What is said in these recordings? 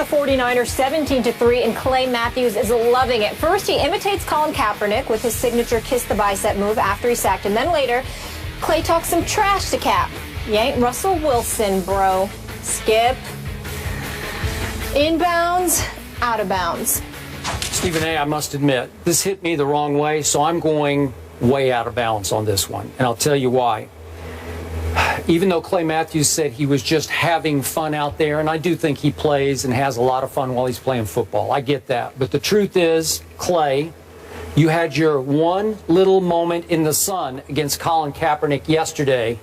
the 49ers 17-3, and Clay Matthews is loving it. First, he imitates Colin Kaepernick with his signature kiss the bicep move after he sacked him. Then later, Clay talks some trash to Cap. You ain't Russell Wilson, bro. Skip. Inbounds, out of bounds. Stephen A., I must admit, this hit me the wrong way, so I'm going way out of bounds on this one. And I'll tell you why. Even though Clay Matthews said he was just having fun out there, and I do think he plays and has a lot of fun while he's playing football. I get that. But the truth is, Clay, you had your one little moment in the sun against Colin Kaepernick yesterday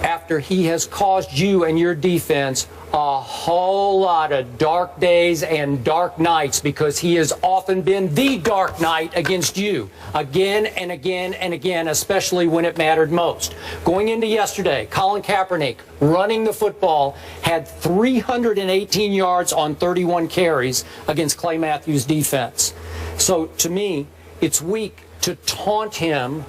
after he has caused you and your defense a whole lot of dark days and dark nights, because he has often been the dark knight against you again and again and again, especially when it mattered most. Going into yesterday, Colin Kaepernick, running the football, had 318 yards on 31 carries against Clay Matthews' defense. So to me, it's weak to taunt him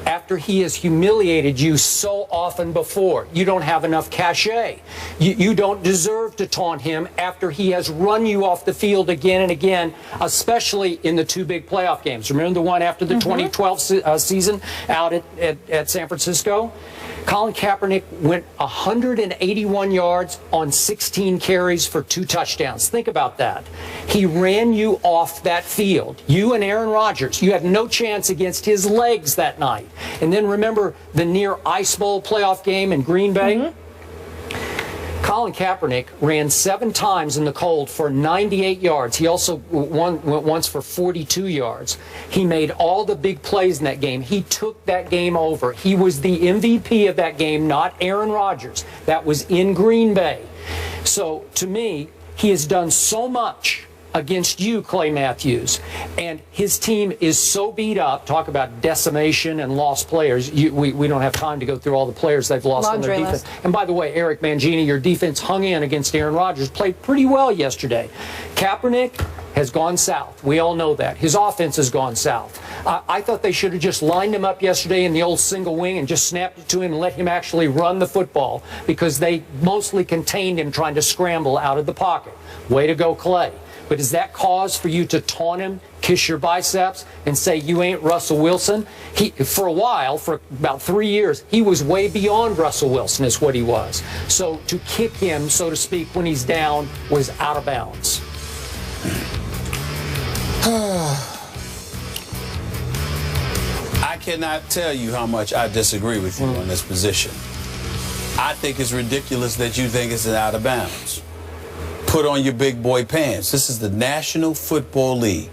after he has humiliated you so often before. You don't have enough cachet. You don't deserve to taunt him after he has run you off the field again and again, especially in the two big playoff games. Remember the one after the 2012 season out at San Francisco? Colin Kaepernick went 181 yards on 16 carries for 2 touchdowns. Think about that. He ran you off that field. You and Aaron Rodgers, you had no chance against his legs that night. And then remember the near Ice Bowl playoff game in Green Bay? Colin Kaepernick ran 7 times in the cold for 98 yards. He also went once for 42 yards. He made all the big plays in that game. He took that game over. He was the MVP of that game, not Aaron Rodgers. That was in Green Bay. So, to me, he has done so much against you, Clay Matthews, and his team is so beat up. Talk about decimation and lost players. We don't have time to go through all the players they've lost on their defense. And by the way, Eric Mangini, your defense hung in against Aaron Rodgers, played pretty well yesterday. Kaepernick has gone south. We all know that. His offense has gone south. I thought they should have just lined him up yesterday in the old single wing and just snapped it to him and let him actually run the football, because they mostly contained him trying to scramble out of the pocket. Way to go, Clay. But is that cause for you to taunt him, kiss your biceps, and say you ain't Russell Wilson? For a while, for about 3 years, he was way beyond Russell Wilson is what he was. So to kick him, so to speak, when he's down was out of bounds. I cannot tell you how much I disagree with you on this position. I think it's ridiculous that you think it's out of bounds. Put on your big boy pants. This is the National Football League.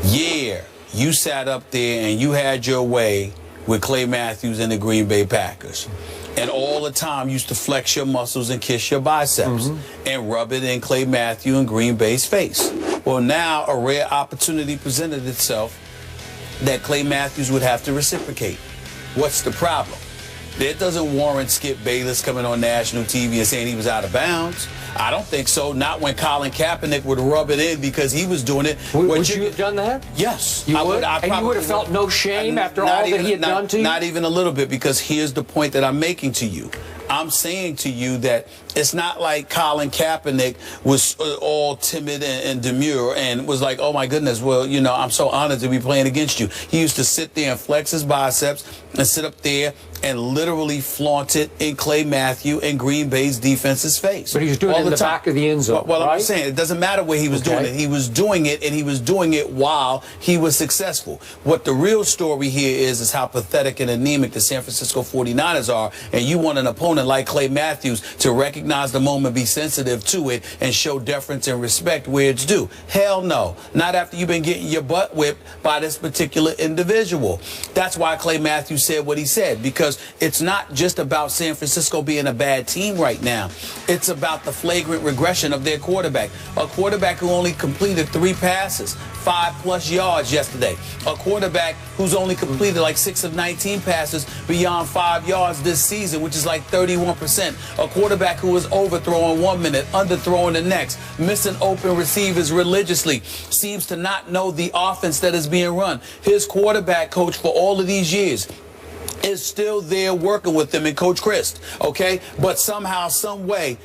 Yeah, you sat up there and you had your way with Clay Matthews and the Green Bay Packers. And all the time used to flex your muscles and kiss your biceps and rub it in Clay Matthews and Green Bay's face. Well, now a rare opportunity presented itself that Clay Matthews would have to reciprocate. What's the problem? That doesn't warrant Skip Bayless coming on national TV and saying he was out of bounds. I don't think so. Not when Colin Kaepernick would rub it in because he was doing it. Would you have done that? Yes. You would? And you would have felt no shame after all that he had done to you? Not even a little bit, because here's the point that I'm making to you. I'm saying to you that it's not like Colin Kaepernick was all timid and demure and was like, oh, my goodness, well, you know, I'm so honored to be playing against you. He used to sit there and flex his biceps and sit up there and literally flaunt it in Clay Matthews and Green Bay's defense's face. But he was doing it in the back of the end zone, Well, right? I'm saying it doesn't matter where he was doing it. He was doing it, and he was doing it while he was successful. What the real story here is how pathetic and anemic the San Francisco 49ers are, and you want an opponent like Clay Matthews to recognize the moment, be sensitive to it, and show deference and respect where it's due. Hell no. Not after you've been getting your butt whipped by this particular individual. That's why Clay Matthews said what he said, because it's not just about San Francisco being a bad team right now. It's about the flagrant regression of their quarterback. A quarterback who only completed 3 passes, 5+ yards yesterday. A quarterback who's only completed like 6 of 19 passes beyond 5 yards this season, which is like 31%. A quarterback who is overthrowing 1 minute, underthrowing the next, missing open receivers religiously, seems to not know the offense that is being run. His quarterback coach for all of these years is still there working with them, and Coach Christ, okay? But somehow, some way,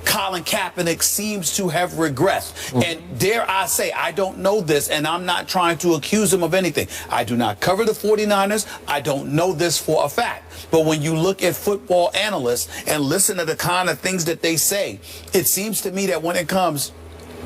Colin Kaepernick seems to have regressed. And dare I say, I don't know this, and I'm not trying to accuse him of anything. I do not cover the 49ers. I don't know this for a fact. But when you look at football analysts and listen to the kind of things that they say, it seems to me that when it comes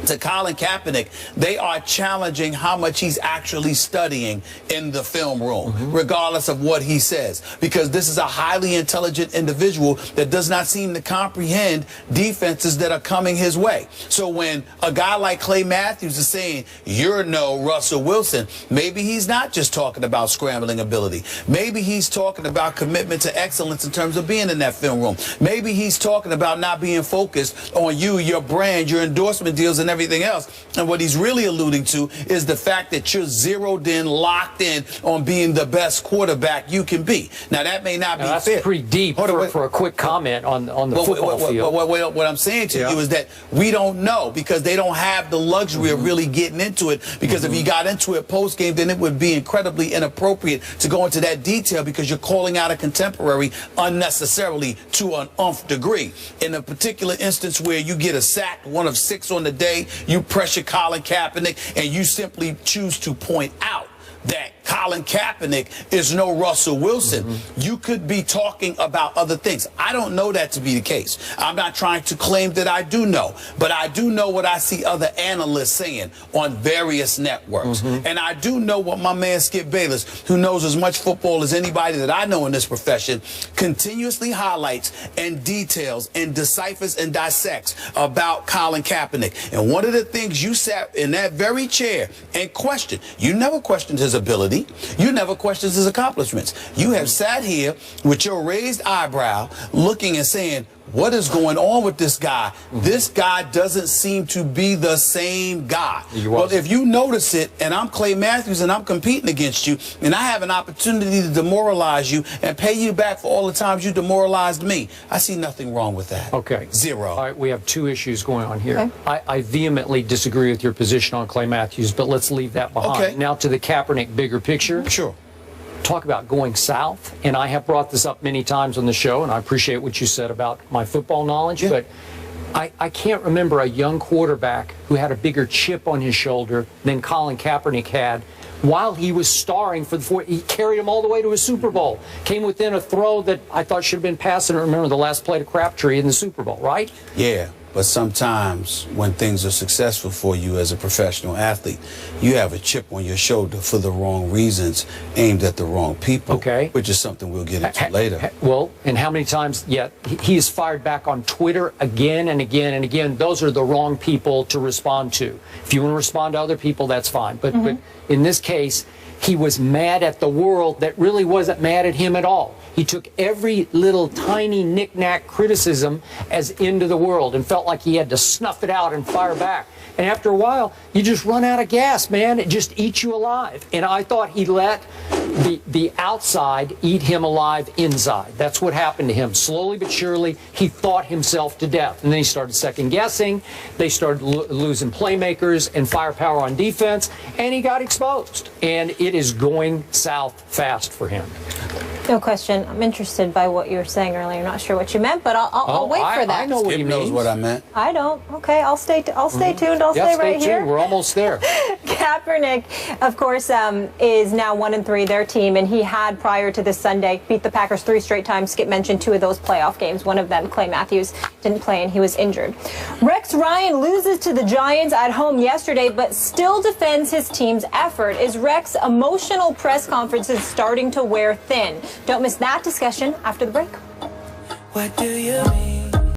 to Colin Kaepernick, they are challenging how much he's actually studying in the film room, regardless of what he says. Because this is a highly intelligent individual that does not seem to comprehend defenses that are coming his way. So when a guy like Clay Matthews is saying, you're no Russell Wilson, maybe he's not just talking about scrambling ability. Maybe he's talking about commitment to excellence in terms of being in that film room. Maybe he's talking about not being focused on you, your brand, your endorsement deals, and everything else. And what he's really alluding to is the fact that you're zeroed in, locked in on being the best quarterback you can be. Now, that may not be that's fair. Pretty deep for a quick comment on the football field. What I'm saying to you is that we don't know, because they don't have the luxury of really getting into it, because if you got into it post-game, then it would be incredibly inappropriate to go into that detail, because you're calling out a contemporary unnecessarily to an nth degree. In a particular instance where you get a sack, 1 of 6 on the day, you pressure Colin Kaepernick, and you simply choose to point out that Colin Kaepernick is no Russell Wilson. You could be talking about other things. I don't know that to be the case. I'm not trying to claim that I do know, but I do know what I see other analysts saying on various networks. And I do know what my man Skip Bayless, who knows as much football as anybody that I know in this profession, continuously highlights and details and deciphers and dissects about Colin Kaepernick. And one of the things you sat in that very chair and questioned, you never questioned his ability. You never questioned his accomplishments. You have sat here with your raised eyebrow looking and saying, what is going on with this guy? This guy doesn't seem to be the same guy. Well, if you notice it, and I'm Clay Matthews and I'm competing against you, and I have an opportunity to demoralize you and pay you back for all the times you demoralized me, I see nothing wrong with that. Okay. Zero. All right, we have 2 issues going on here. Okay. I vehemently disagree with your position on Clay Matthews, but let's leave that behind. Okay. Now to the Kaepernick bigger picture. Sure. Talk about going south, and I have brought this up many times on the show, and I appreciate what you said about my football knowledge, but I can't remember a young quarterback who had a bigger chip on his shoulder than Colin Kaepernick had while he was starring for the he carried him all the way to a Super Bowl. Came within a throw that I thought should have been passed. I don't remember the last play to Crabtree in the Super Bowl, right? Yeah. But sometimes when things are successful for you as a professional athlete, you have a chip on your shoulder for the wrong reasons, aimed at the wrong people, which is something we'll get into later. Well, and how many times, he is fired back on Twitter again and again and again. Those are the wrong people to respond to. If you want to respond to other people, that's fine. But in this case, he was mad at the world that really wasn't mad at him at all. He took every little tiny knick-knack criticism as end of the world and felt like he had to snuff it out and fire back. And after a while, you just run out of gas, man. It just eats you alive. And I thought he let the outside eat him alive inside. That's what happened to him. Slowly but surely, he thought himself to death. And then he started second-guessing. They started losing playmakers and firepower on defense. And he got exposed. And it is going south fast for him. No question. I'm interested by what you were saying earlier. Not sure what you meant, but I'll wait for that. I know what he means. knows what I meant. I don't. Okay, I'll stay tuned. I'll stay right here. We're almost there. Kaepernick, of course, is now 1-3, their team, and he had, prior to this Sunday, beat the Packers 3 straight times. Skip mentioned 2 of those playoff games. One of them, Clay Matthews, didn't play, and he was injured. Rex Ryan loses to the Giants at home yesterday, but still defends his team's effort. Is Rex's emotional press conferences starting to wear thin? Don't miss that discussion after the break. What do you mean?